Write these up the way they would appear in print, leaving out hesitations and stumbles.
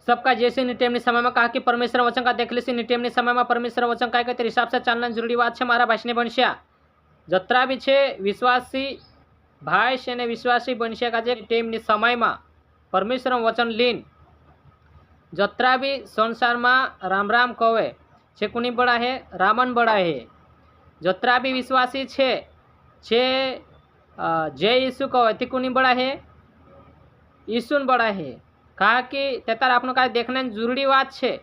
सबका जैसे निटेमनी समय में कहा कि परमेश्वर वचन का देख लीसी निटेमनी समय में परमेश्वर वचन का कहते हिसाब से चालना जरूरी बात है। मारा भाषने बन्या जत्रा भी है विश्वासी भाई से विश्वासी बन्या का टेमनी समय में परमेश्वर वचन लीन जत्रा भी संसार में राम राम कहे छे कुनी बड़ा है रामन बड़ा है। जत्रा भी विश्वासी छे जय यीशु कहे ती कुनी बड़ा है यीशुन बड़ा है। कहा कि तेतार आपनो का देखने जरूरी बात है।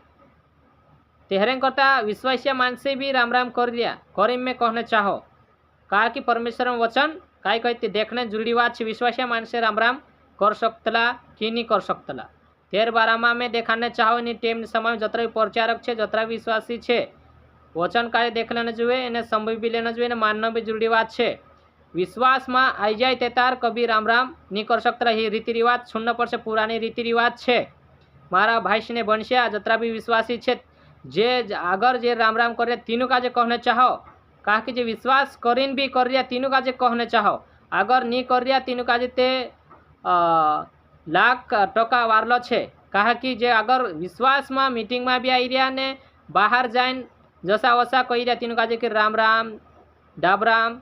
तेहरे करता विश्वासिया मानसे भी राम राम कर लिया करीम में कहने चाहो। कहा कि परमेश्वर वचन काय कहते देखने जरूरी बात है। विश्वासिया मानसे राम राम कर सकतला कि नहीं कर सकतला तेर बारामा में देखाने चाहो। नहीं टेम समय में जतरा भी प्रचारक है जतरा विश्वासी है वचन कार्य देख लेना જોઈએ એને સંભવી भी लेना જોઈએ मानना भी जरूरी बात है। विश्वास में आई जाए तेतार कभी राम राम नहीं कर सकता। ये रीति रिवाज सुनना पड़े पुरानी रीति रिवाज है। मारा भाई ने बन्या जतरा भी विश्वासी है जे अगर जे राम राम कर तीनों का जे कहने चाहो। कहा कि जे विश्वास करीन भी कर रहा तीनों का जे कहने चाहो। अगर नहीं कर रहा तीनों का जे लाख टका वारलो है। कहा कि जे अगर विश्वास में मीटिंग में भी आई रहा ने बाहर जाइन जसा वसा कही रहा तीनों का जे कि राम राम डाबराम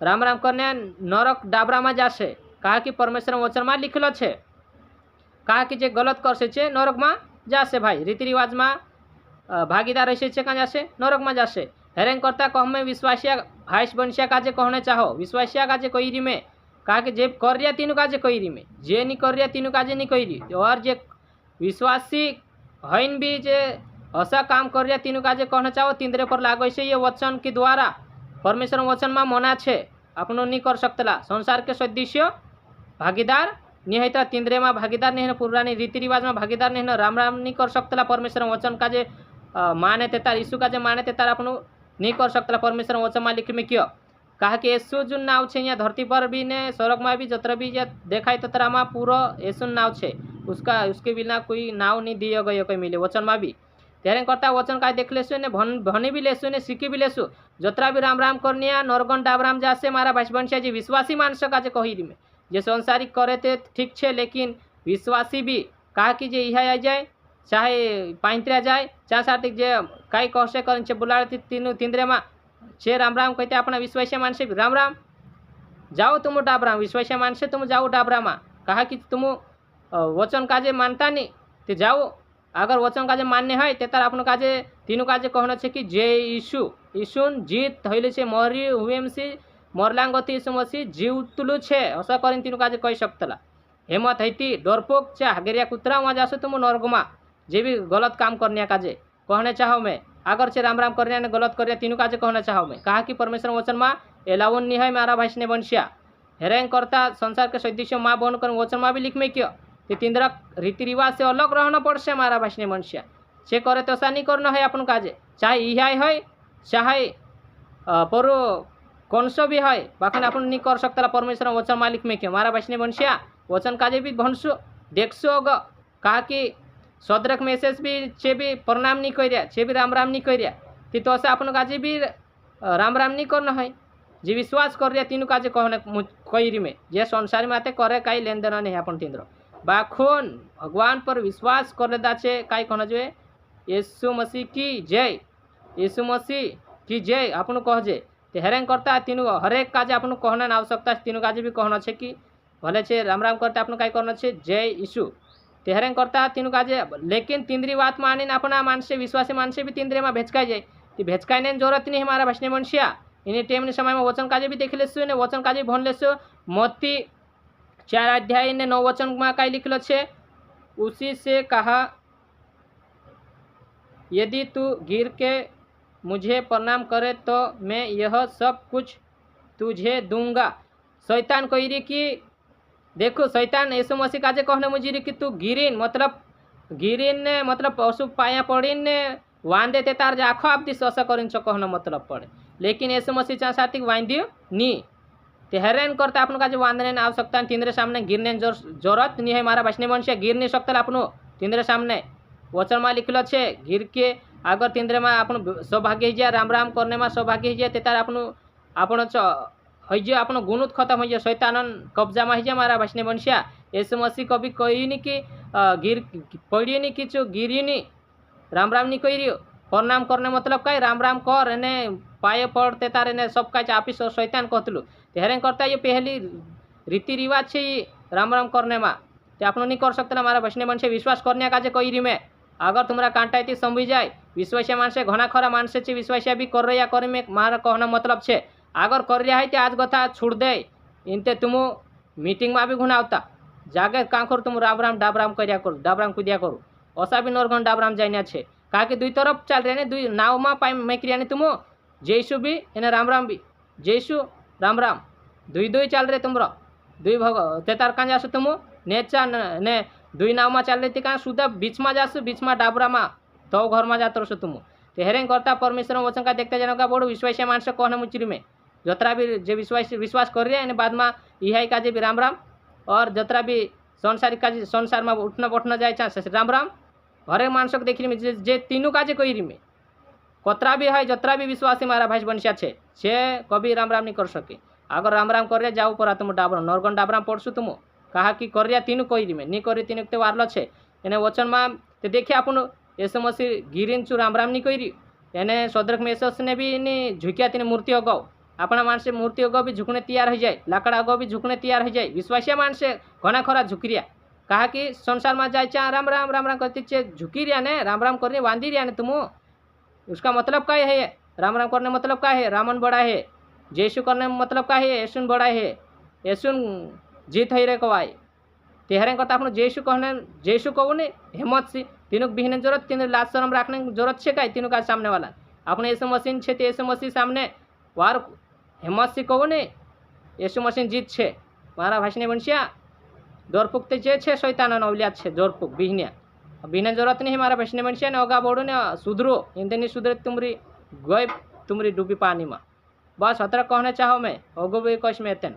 राम राम करने नरक डाबरा में जासे। कहा कि परमेश्वर वचन में लिखेलो है। कहा कि जे गलत करसे छे नरक में जासे। भाई रीति रिवाज में भागीदार रहे छे कहाँ जासे नरक में जासे। हेरें करता कह में विश्वासिया भाई बन्या का जे कहने चाहो विश्वासिया का जे कही री में। कहा कि जे कर रहा तीनों का जे कही री में जे नहीं कर रहा तीनों का जे नहीं कही री। और जे विश्वासी हईन भी जे ऐसा काम कर रहा तीनों का जे कहना चाहो तीनरे पर लागो से ये वचन के द्वारा परमेश्वर वचन में मना छे अपनो नहीं कर सकतला। संसार के सदस्य भागीदार नहीं है तीनरे में भागीदार नहीं है पुरानी रीति रिवाज में भागीदार नहीं है राम राम नहीं कर सकतला। परमेश्वर वचन का जे माने तेतार यीशु का जे माने तेतार अपनो नहीं कर सकतला। परमेश्वर वचन में लिख में क्यों कहा कि यीशु जो नाव है यहाँ धरती पर भी ने स्वर्ग में भी जत्र भी देखाय ततरा में पूरा यीशु नाव है उसका उसके बिना कोई नाव नहीं दिया गयो कोई मिले वचन में भी। तेरे करता वचन का देख लेसु ने भनी भी लेसु ने सीखी भी लेसु जतरा भी राम राम करनिया नरगन डाबराम जासे। मारा भाई बन्या जी विश्वासी मानस का जे कही में जे संसारिक करे थे ठीक है लेकिन विश्वासी भी कहा कि जे यहाँ आ जाए चाहे पाइंतरा जाए चाहे साथिक जे कई कौशे कर बुला तीनरे में छे राम राम कहते अपना विश्वासी मानसे भी राम राम जाओ तुम डाबराम विश्वासी मानसे तुम जाओ डाबरामा। कहा कि तुम वचन काजे मानता नहीं तो जाओ अगर वचन काजे मान्य है तेतार अपन काजे तीनों काजे कहना है कि जे यीशु यीशुन जीत थैले से मरी हुएमसी मरलांगती यीशु मसीह जीवतलु छे ऐसा करीन तीनों काजे कही सकतला। हेमत हैती डरपोक चा हगेरिया कुतरा वहाँ जासो तुम नरगमा जे भी गलत काम करने काजे कहने चाहो मैं अगर से राम राम करने ने गलत कर तीनों काजे कहना चाहो मैं। कहा कि परमेश्वर वचन में एलावन नहीं है मारा भाई ने बन्या हेरें करता संसार के सदस्य माँ बन कर वचन में भी लिख में क्यों तो तीनरा रीति रिवाज से अलग रहना पड़े। मारा भाई ने बन्या से करे तो ऐसा नहीं करना है अपन काजे चाहे इहा है चाहे पर कौन सो भी है बाकी अपन नहीं कर सकता। परमेश्वर वचन मालिक में क्यों मारा भाई ने बन्या वचन काजे भी भनसो देखसो अग। कहा कि सदरक मैसेज भी छे भी प्रणाम नहीं कर रहा छे भी राम राम नहीं कर रहा तो ऐसा अपन काजे भी राम राम नहीं करना है। जे विश्वास कर रहा तीनों काजे कहने कही में जे संसार में आते करे कई लेन देन नहीं अपन तीन बाखोन भगवान पर विश्वास कर लेदा छे कई कहना जो यीशु मसीह की जय यीशु मसीह की जय अपन कहजे तो हेरें करता तीनों हरेक काजे अपन कहना आवश्यकता तीनों काजे भी कहना है कि भले छे राम राम करता अपन कई करना है जय यीशु तो हेरें करता तीनों काजे। लेकिन तीनरी बात मानी अपना मानसे विश्वासी मानसे भी तीनरे में भेचकाई जाए तो भेचकाईने जरूरत नहीं हमारा भाषने बन्या इन टेम समय में वचन काजे भी देख लेसु ने वचन काजे भन लेसु। मत्ती 4 अध्याय ने 9 वचन में कई लिखलो छे उसी से कहा यदि तू गिर के मुझे प्रणाम करे तो मैं यह सब कुछ तुझे दूंगा। शैतान कही रही कि देखो शैतान यीशु मसीह काजे कहने मुझे कि तू गिरीन ने मतलब पशु पाया पड़ीन ने वांदे ते तार आखो आप दिस ऐसा करीन कहना मतलब पड़े। लेकिन यीशु मसीह चाह साथी वांद्यो नी ते हैरान करता अपन का जो वांदने ने आवश्यकता तीनरे सामने गिरने जरूरत नहीं है। मारा भाषने बन्या गिर नहीं सकता अपनो तीनरे सामने वचन में लिखलो छे गिर के अगर तीनरे में अपन सौभाग्य जाए राम राम करने में सौभाग्य जाए तार अपन हईजे अपन गुणुत खत्म हो जाए शैतान कब्जा में जाए। मारा भाषने बन्या यीशु मसीह कभी कही नहीं कि गिर पड़ी नहीं किचु गिरी नहीं राम राम नहीं कही प्रणाम करने मतलब कई राम राम कर एने पाए पड़ते तार एने सब का आपीस शैतान कहतलु तेरे करता ये पहली रीति रिवाज है ये राम राम करने में तो आप नहीं कर सकते ना मारा वैष्णव मन से विश्वास करने का कही रही मैं अगर तुम्हारा कांटा थी समझी जाए विश्वासिया मानसे घना खरा मानसे छे विश्वासिया भी कर रहा कर में मारा कहना मतलब है अगर कर रहा है तो आज कथा छूट दे इनते तुम मीटिंग में भी घुनावता जागे काँ करो तुम राम राम डाब राम कर्या करो डाब राम कुदिया करो ओसा भी नरगण डाब राम जाइना छे कहा कि दुई तरफ चल रहे ने दुई नाव में पाई मैक्रिया ने तुम जयसु भी एने राम राम भी जयसु राम राम दुई दुई चल रहे तुमरा दुई भग तेतार कहाँ जासु तुम नेचा ने दुई नाव में चल रही थी कहाँ सुधा बीच में जासु बीच में डाबरा में तो घर में जाते रहो तुम तो हेरें करता परमेश्वर वचन का देखते जाने का बोलो विश्वास मानस कहने मुचरी में जतरा भी जो विश्वास कर रहे हैं बाद में यह काजे भी राम राम और जतरा भी संसारिक काजे संसार में उठना बैठना जाए चांस राम राम हरेक मानस को देखी में जे तीनों काजे कही में कतरा भी है जतरा भी विश्वासी मारा भाई बनिया छे से कभी राम राम नहीं कर सके अगर राम राम कर जाओ पर तुम डाबरा नरगण डाबरा पड़सु तुम कहा कि कर तीनों कही में नहीं कर तीनों तो वारल छे एने वचन में तो देखिए अपन यीशु मसीह गिरीन चु राम राम नहीं कही एने सदरक मेसस ने भी नहीं झुकिया तीन मूर्ति अगाओ अपना मानसे मूर्ति अगाओ भी झुकने तैयार हो जाए लाकड़ा अगाओ भी झुकने तैयार हो जाए विश्वासिया मानसे घना खरा झुकी रिया कहा कि संसार में जाए चा राम राम राम राम करती चे झुकी रिया ने राम राम करने बांधी रिया ने तुम उसका मतलब क्या है राम राम करने मतलब क्या है रामन बड़ा है जयसु करने मतलब क्या है यशुन बड़ा है यशुन जीत है रे कवाई तेहरे कथा अपन जयसु कहने जयसु कहू ने हिम्मत से तीनों बिहने जरूरत तीनों लाज शरम रखने जरूरत है क्या तीनों का सामने वाला अपने यीशु मसीह छे तो यीशु मसीह सामने वार हिम्मत से कहू ने यीशु मसीह जीत छे मारा भाषणे बनसिया दौरपुक तो जे छे शैतान औलियात छे दौरपुक बिहनिया बिहने जरूरत नहीं मारा भाषणे बनसिया ने अगा बोड़ो ने सुधरो इंदे नहीं सुधरे तुमरी गए तुमरी डूबी पानी में बस हतरा कहने चाहो मैं अगो भी कश में एतन